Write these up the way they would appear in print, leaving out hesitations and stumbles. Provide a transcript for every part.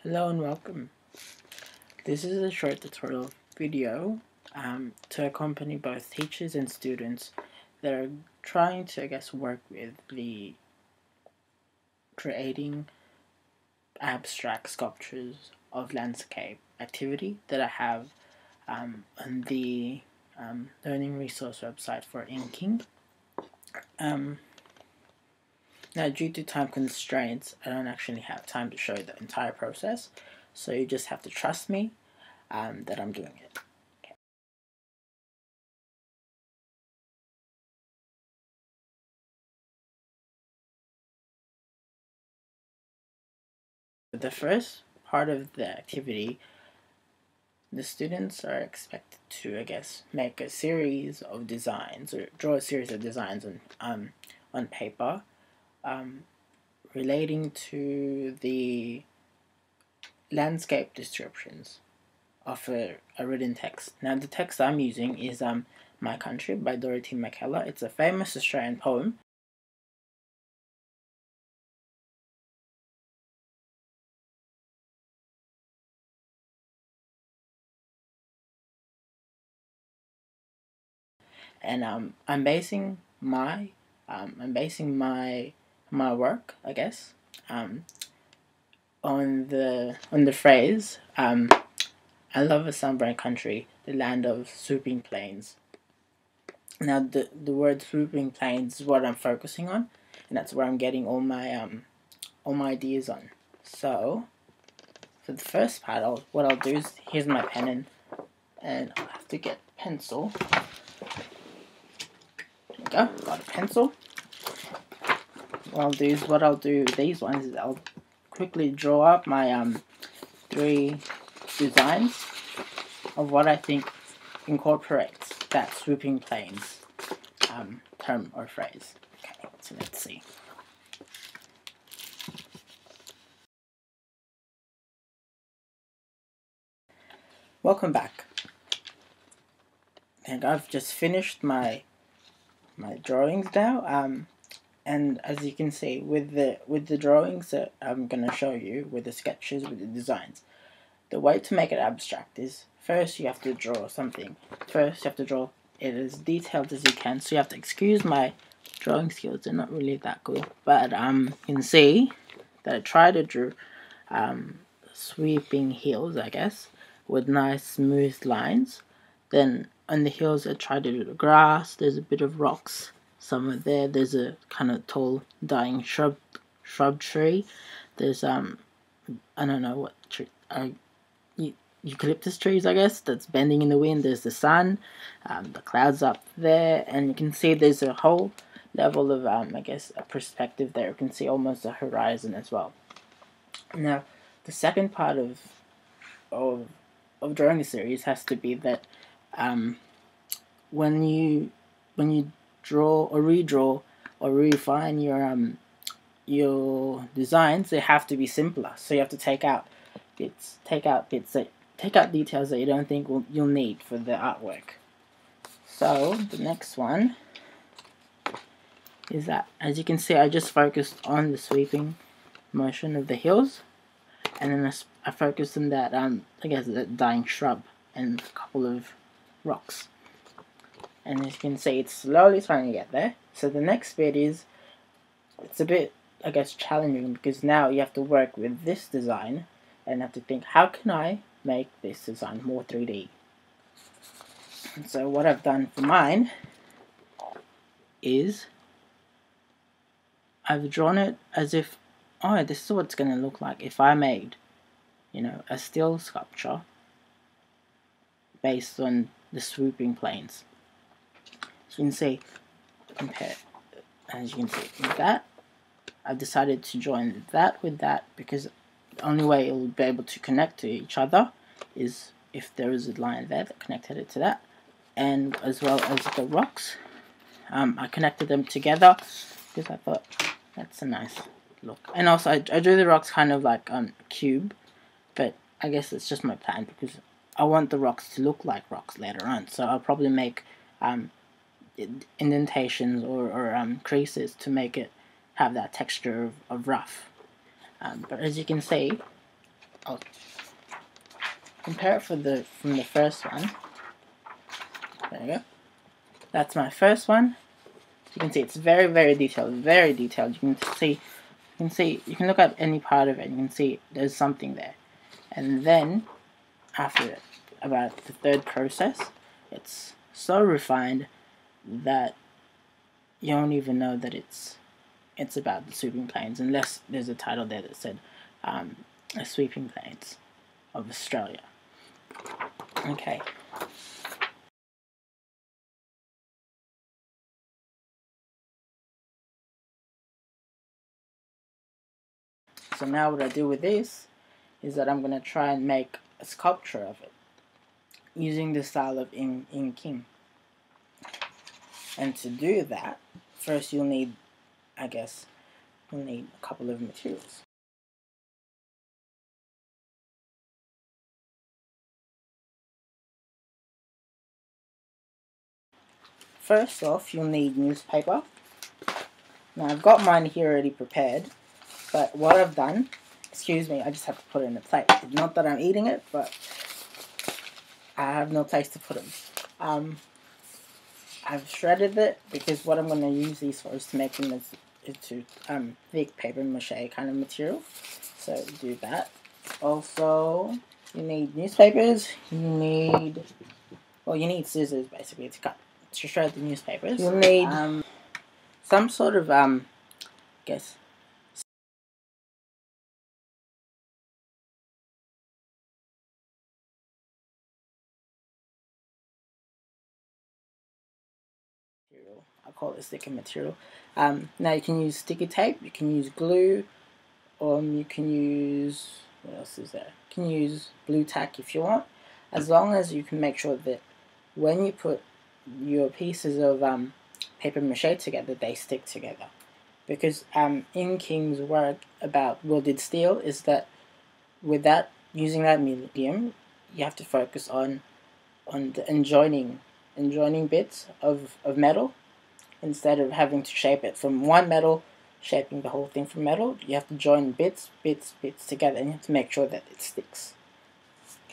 Hello and welcome. This is a short tutorial video to accompany both teachers and students that are trying to, work with the creating abstract sculptures of landscape activity that I have on the learning resource website for Inge King. Now, due to time constraints, I don't actually have time to show the entire process, so you just have to trust me that I'm doing it. The first part of the activity, the students are expected to, make a series of designs or draw a series of designs on paper relating to the landscape descriptions of a written text. Now, the text I'm using is My Country by Dorothy McKellar. It's a famous Australian poem. And I'm basing my work, on the phrase I love a sunbright country, the land of swooping plains. Now the word swooping plains is what I'm focusing on, and that's where I'm getting all my ideas on. So for the first part, what I'll do is, here's my pen, and I'll have to get a pencil. There we go, got a pencil. What I'll do with these ones is I'll quickly draw up my 3 designs of what I think incorporates that swooping plains term or phrase. Okay, so let's see. Welcome back. And I've just finished my drawings now. And as you can see, with the drawings that I'm gonna show you, with the sketches, with the designs, the way to make it abstract is, first you have to draw something. First you have to draw it as detailed as you can. So you have to excuse my drawing skills, they're not really that good. But you can see that I try to draw sweeping hills, with nice smooth lines. Then on the hills I try to do the grass, there's a bit of rocks somewhere there. There's a kind of tall dying shrub tree. There's I don't know what tree, eucalyptus trees, that's bending in the wind. There's the sun, the clouds up there, and you can see there's a whole level of a perspective there. You can see almost a horizon as well. Now, the second part of drawing a series has to be that when you draw or redraw or refine your designs, they have to be simpler. So you have to take out details that you don't think you'll need for the artwork. So the next one is that, as you can see, I just focused on the sweeping motion of the hills, and then I focused on that that dying shrub and a couple of rocks. And as you can see, it's slowly trying to get there. So the next bit is, it's a bit challenging, because now you have to work with this design and have to think, how can I make this design more 3D? And so what I've done for mine is I've drawn it as if, oh, this is what it's going to look like if I made, a still sculpture based on the swooping plains. So you can see, as you can see with that, I've decided to join that with that, because the only way it will be able to connect to each other is if there is a line there that connected it to that. And as well as the rocks, I connected them together because I thought that's a nice look. And also I drew the rocks kind of like a cube, but I guess it's just my plan, because I want the rocks to look like rocks later on. So I'll probably make indentations or creases to make it have that texture of rough. But as you can see, I'll compare it from the first one. There you go. That's my first one. You can see it's very, very detailed. Very detailed. You can see. You can look at any part of it. You can see there's something there. And then after about the third process, it's so refined that you don't even know that it's about the sweeping plains, unless there's a title there that said the sweeping plains of Australia. Okay. So now what I do with this is that I'm going to try and make a sculpture of it using the style of Inge King. And to do that, first you'll need, I guess, you'll need a couple of materials. First off, you'll need newspaper. Now I've got mine here already prepared, but what I've done, excuse me, I just have to put it in a plate. Not that I'm eating it, but I have no place to put them. I've shredded it because what I'm going to use these for is to make them into thick paper mache kind of material. So do that. Also, you need newspapers. You need scissors basically to shred the newspapers. You'll need some sort of guess. I call it sticky material. Now you can use sticky tape, you can use glue, or you can use, what else is there? You can use blue tack if you want, as long as you can make sure that when you put your pieces of paper mache together, they stick together. Because in King's work about welded steel is that with that, using that medium, you have to focus on the enjoining bits of metal. Instead of having to shape it from one metal, shaping the whole thing from metal, you have to join bits together, and you have to make sure that it sticks.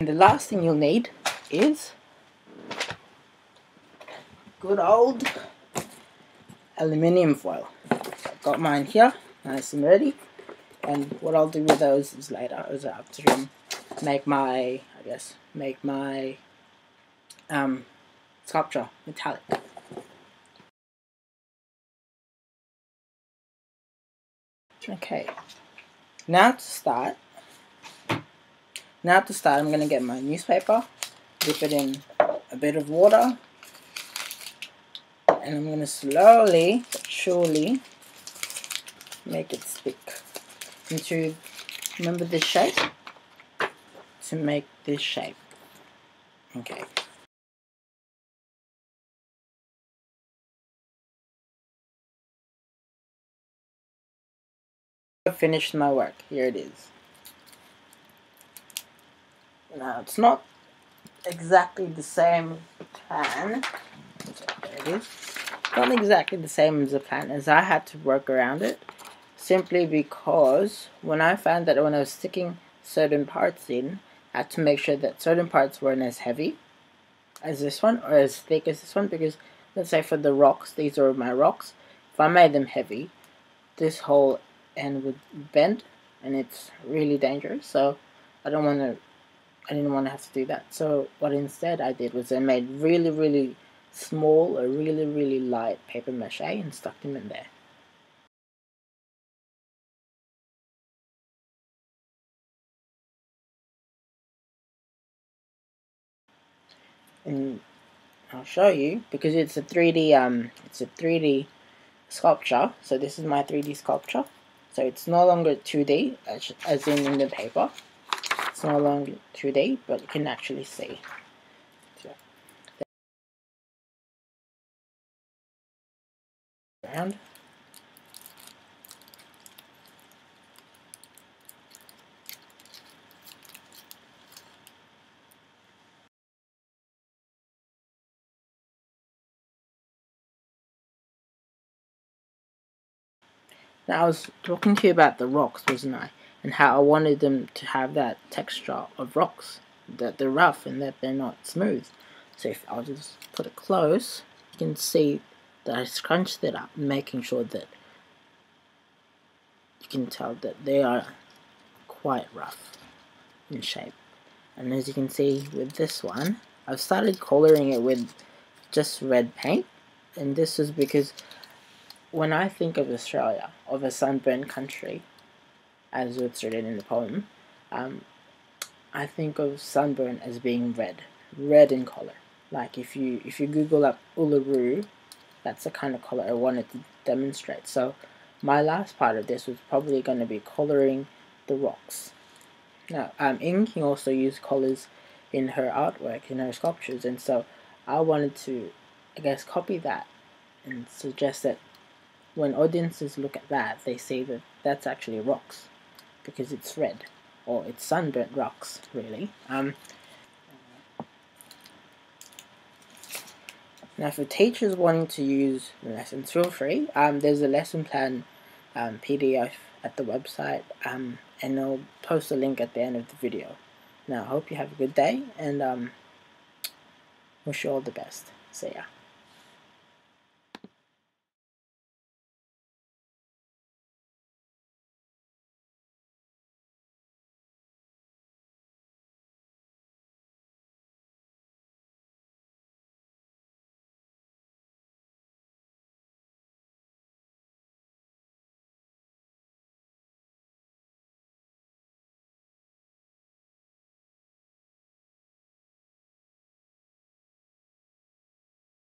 And the last thing you'll need is good old aluminium foil. I've got mine here, nice and ready. And what I'll do with those is later, is I have to make my sculpture metallic. Okay, now to start, I'm going to get my newspaper, dip it in a bit of water, and I'm going to slowly but surely make it stick into, remember this shape? To make this shape. Okay. I've finished my work. Here it is. Now it's not exactly the same plan. There it is. Not exactly the same as the plan, as I had to work around it, simply because when I found that when I was sticking certain parts in, I had to make sure that certain parts weren't as heavy as this one or as thick as this one, because let's say for the rocks, these are my rocks, if I made them heavy, this whole end would bend and it's really dangerous, so I didn't want to have to do that. So what instead I did was I made really small or really light paper mache and stuck them in there. And I'll show you, because it's a 3D sculpture. So this is my 3D sculpture. So it's no longer 2D as in the paper. It's no longer 2D, but you can actually see. Around. Now I was talking to you about the rocks, wasn't I? and how I wanted them to have that texture of rocks, that they're rough and that they're not smooth. So if I'll just put it close, you can see that I scrunched it up, making sure that you can tell that they are quite rough in shape. And as you can see with this one, I've started coloring it with just red paint, and this is because when I think of Australia, of a sunburned country, as it's written in the poem, I think of sunburn as being red in color. Like if you Google up Uluru, that's the kind of color I wanted to demonstrate. So my last part of this was probably going to be coloring the rocks. Now, Inge King also used colors in her artwork, in her sculptures, and so I wanted to, I guess, copy that and suggest that when audiences look at that, they see that that's actually rocks because it's red, or it's sunburnt rocks, really. Now, for teachers wanting to use the lessons, feel free. There's a lesson plan PDF at the website, and I'll post a link at the end of the video. Now, I hope you have a good day, and wish you all the best. See ya.